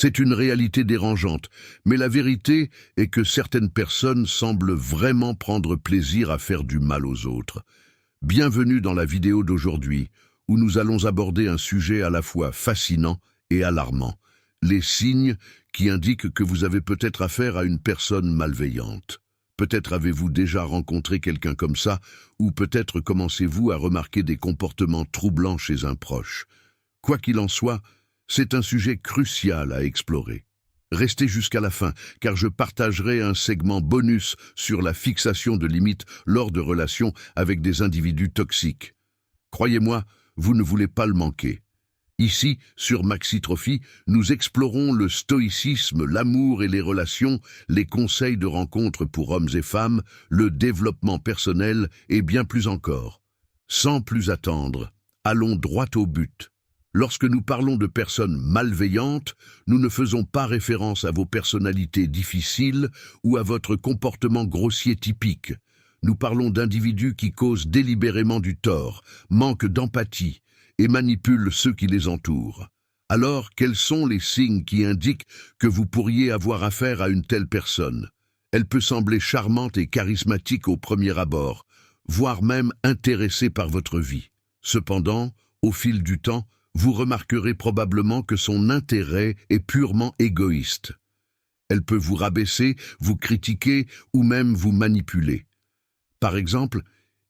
C'est une réalité dérangeante, mais la vérité est que certaines personnes semblent vraiment prendre plaisir à faire du mal aux autres. Bienvenue dans la vidéo d'aujourd'hui, où nous allons aborder un sujet à la fois fascinant et alarmant, les signes qui indiquent que vous avez peut-être affaire à une personne malveillante. Peut-être avez-vous déjà rencontré quelqu'un comme ça, ou peut-être commencez-vous à remarquer des comportements troublants chez un proche. Quoi qu'il en soit, c'est un sujet crucial à explorer. Restez jusqu'à la fin, car je partagerai un segment bonus sur la fixation de limites lors de relations avec des individus toxiques. Croyez-moi, vous ne voulez pas le manquer. Ici, sur Maxi Trophy, nous explorons le stoïcisme, l'amour et les relations, les conseils de rencontre pour hommes et femmes, le développement personnel et bien plus encore. Sans plus attendre, allons droit au but. Lorsque nous parlons de personnes malveillantes, nous ne faisons pas référence à vos personnalités difficiles ou à votre comportement grossier typique. Nous parlons d'individus qui causent délibérément du tort, manquent d'empathie et manipulent ceux qui les entourent. Alors, quels sont les signes qui indiquent que vous pourriez avoir affaire à une telle personne? Elle peut sembler charmante et charismatique au premier abord, voire même intéressée par votre vie. Cependant, au fil du temps, vous remarquerez probablement que son intérêt est purement égoïste. Elle peut vous rabaisser, vous critiquer ou même vous manipuler. Par exemple,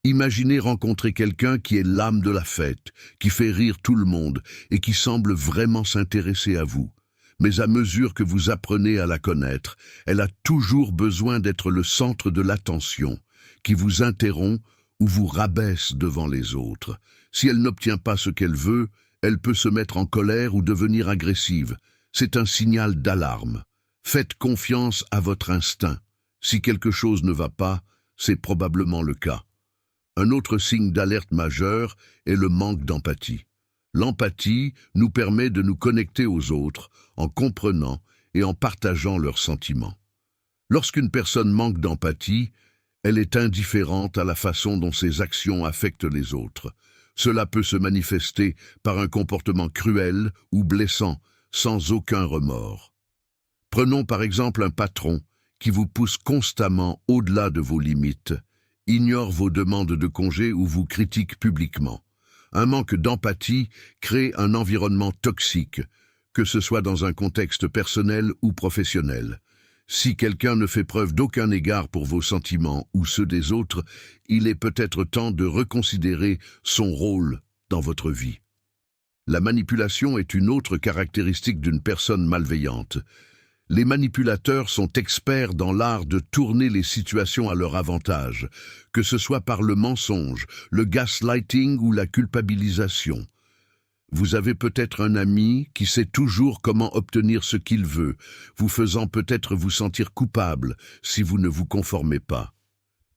imaginez rencontrer quelqu'un qui est l'âme de la fête, qui fait rire tout le monde et qui semble vraiment s'intéresser à vous. Mais à mesure que vous apprenez à la connaître, elle a toujours besoin d'être le centre de l'attention, qui vous interrompt ou vous rabaisse devant les autres. Si elle n'obtient pas ce qu'elle veut, elle peut se mettre en colère ou devenir agressive. C'est un signal d'alarme. Faites confiance à votre instinct. Si quelque chose ne va pas, c'est probablement le cas. Un autre signe d'alerte majeur est le manque d'empathie. L'empathie nous permet de nous connecter aux autres en comprenant et en partageant leurs sentiments. Lorsqu'une personne manque d'empathie, elle est indifférente à la façon dont ses actions affectent les autres. Cela peut se manifester par un comportement cruel ou blessant, sans aucun remords. Prenons par exemple un patron qui vous pousse constamment au-delà de vos limites, ignore vos demandes de congé ou vous critique publiquement. Un manque d'empathie crée un environnement toxique, que ce soit dans un contexte personnel ou professionnel. Si quelqu'un ne fait preuve d'aucun égard pour vos sentiments ou ceux des autres, il est peut-être temps de reconsidérer son rôle dans votre vie. La manipulation est une autre caractéristique d'une personne malveillante. Les manipulateurs sont experts dans l'art de tourner les situations à leur avantage, que ce soit par le mensonge, le gaslighting ou la culpabilisation. Vous avez peut-être un ami qui sait toujours comment obtenir ce qu'il veut, vous faisant peut-être vous sentir coupable si vous ne vous conformez pas.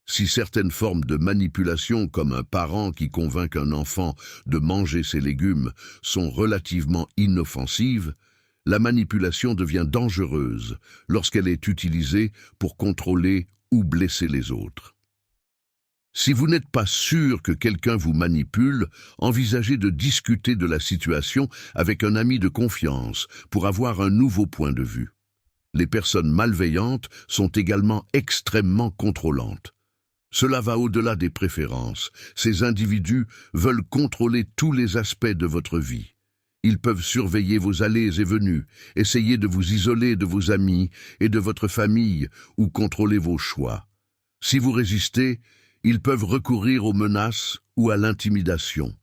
Si certaines formes de manipulation, comme un parent qui convainc un enfant de manger ses légumes, sont relativement inoffensives, la manipulation devient dangereuse lorsqu'elle est utilisée pour contrôler ou blesser les autres. Si vous n'êtes pas sûr que quelqu'un vous manipule, envisagez de discuter de la situation avec un ami de confiance pour avoir un nouveau point de vue. Les personnes malveillantes sont également extrêmement contrôlantes. Cela va au-delà des préférences. Ces individus veulent contrôler tous les aspects de votre vie. Ils peuvent surveiller vos allées et venues, essayer de vous isoler de vos amis et de votre famille ou contrôler vos choix. Si vous résistez, ils peuvent recourir aux menaces ou à l'intimidation.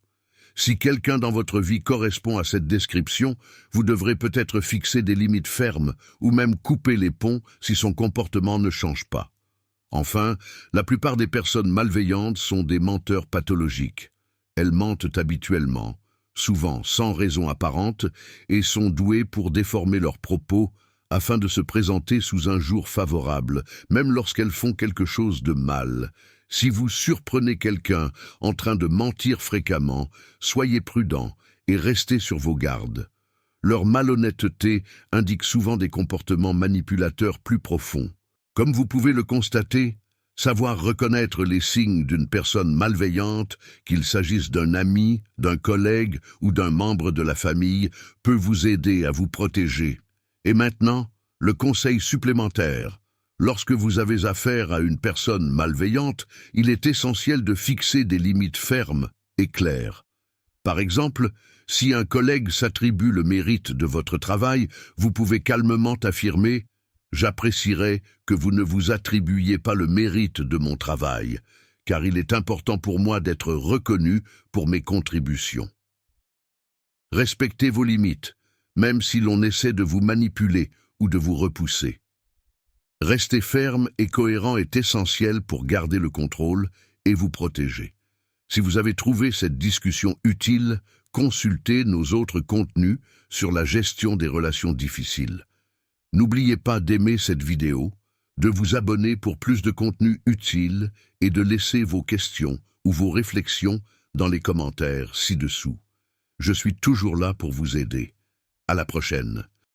Si quelqu'un dans votre vie correspond à cette description, vous devrez peut-être fixer des limites fermes ou même couper les ponts si son comportement ne change pas. Enfin, la plupart des personnes malveillantes sont des menteurs pathologiques. Elles mentent habituellement, souvent sans raison apparente, et sont douées pour déformer leurs propos afin de se présenter sous un jour favorable, même lorsqu'elles font quelque chose de mal. Si vous surprenez quelqu'un en train de mentir fréquemment, soyez prudent et restez sur vos gardes. Leur malhonnêteté indique souvent des comportements manipulateurs plus profonds. Comme vous pouvez le constater, savoir reconnaître les signes d'une personne malveillante, qu'il s'agisse d'un ami, d'un collègue ou d'un membre de la famille, peut vous aider à vous protéger Et maintenant, le conseil supplémentaire. Lorsque vous avez affaire à une personne malveillante, il est essentiel de fixer des limites fermes et claires. Par exemple, si un collègue s'attribue le mérite de votre travail, vous pouvez calmement affirmer « J'apprécierais que vous ne vous attribuiez pas le mérite de mon travail, car il est important pour moi d'être reconnu pour mes contributions. » Respectez vos limites, même si l'on essaie de vous manipuler ou de vous repousser. Rester ferme et cohérent est essentiel pour garder le contrôle et vous protéger. Si vous avez trouvé cette discussion utile, consultez nos autres contenus sur la gestion des relations difficiles. N'oubliez pas d'aimer cette vidéo, de vous abonner pour plus de contenu utile et de laisser vos questions ou vos réflexions dans les commentaires ci-dessous. Je suis toujours là pour vous aider. À la prochaine.